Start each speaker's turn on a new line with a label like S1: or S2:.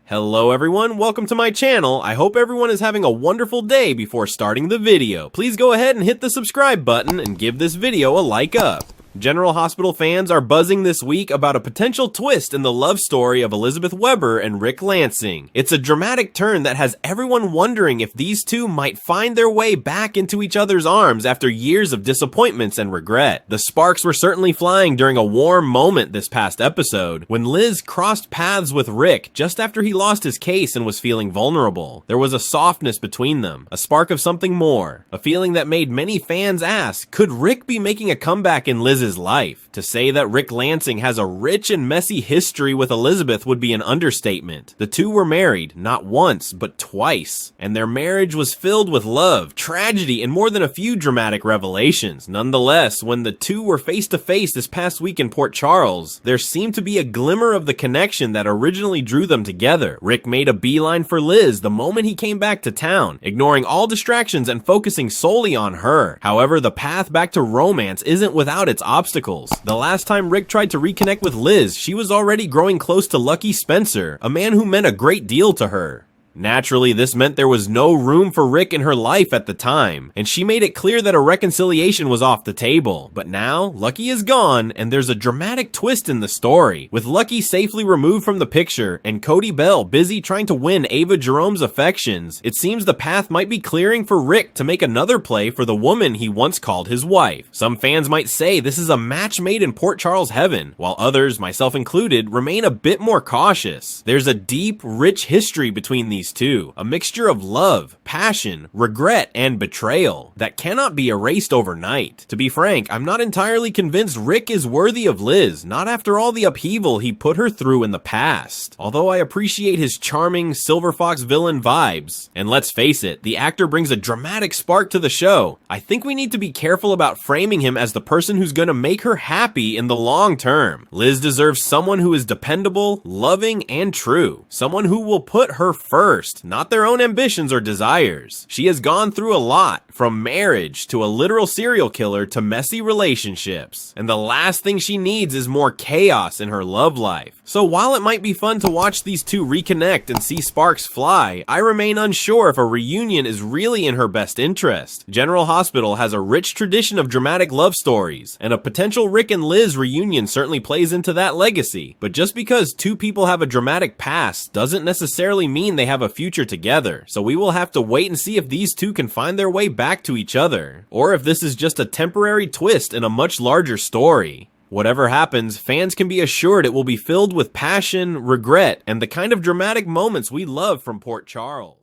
S1: Hello everyone, welcome to my channel. I hope everyone is having a wonderful day before starting the video. Please go ahead and hit the subscribe button and give this video a like up. General Hospital fans are buzzing this week about a potential twist in the love story of Elizabeth Weber and Rick Lansing. It's a dramatic turn that has everyone wondering if these two might find their way back into each other's arms after years of disappointments and regret. The sparks were certainly flying during a warm moment this past episode, when Liz crossed paths with Rick just after he lost his case and was feeling vulnerable. There was a softness between them, a spark of something more, a feeling that made many fans ask, could Rick be making a comeback in Liz's life? To say that Rick Lansing has a rich and messy history with Elizabeth would be an understatement. The two were married, not once, but twice, and their marriage was filled with love, tragedy, and more than a few dramatic revelations. Nonetheless, when the two were face to face this past week in Port Charles, there seemed to be a glimmer of the connection that originally drew them together. Rick made a beeline for Liz the moment he came back to town, ignoring all distractions and focusing solely on her. However, the path back to romance isn't without its obstacles. The last time Rick tried to reconnect with Liz, she was already growing close to Lucky Spencer, a man who meant a great deal to her. Naturally, this meant there was no room for Rick in her life at the time, and she made it clear that a reconciliation was off the table. But now, Lucky is gone, and there's a dramatic twist in the story. With Lucky safely removed from the picture, and Cody Bell busy trying to win Ava Jerome's affections, it seems the path might be clearing for Rick to make another play for the woman he once called his wife. Some fans might say this is a match made in Port Charles heaven, while others, myself included, remain a bit more cautious. There's a deep, rich history between these two, a mixture of love, passion, regret, and betrayal that cannot be erased overnight. To be frank, I'm not entirely convinced Rick is worthy of Liz, not after all the upheaval he put her through in the past. Although I appreciate his charming Silver Fox villain vibes, and let's face it, the actor brings a dramatic spark to the show, I think we need to be careful about framing him as the person who's gonna make her happy in the long term. Liz deserves someone who is dependable, loving, and true. Someone who will put her first, not their own ambitions or desires. She has gone through a lot, from marriage to a literal serial killer to messy relationships, and the last thing she needs is more chaos in her love life. So while it might be fun to watch these two reconnect and see sparks fly, I remain unsure if a reunion is really in her best interest. General Hospital has a rich tradition of dramatic love stories, and a potential Rick and Liz reunion certainly plays into that legacy. But just because two people have a dramatic past doesn't necessarily mean they have a future together, so we will have to wait and see if these two can find their way back to each other, or if this is just a temporary twist in a much larger story. Whatever happens, fans can be assured it will be filled with passion, regret, and the kind of dramatic moments we love from Port Charles.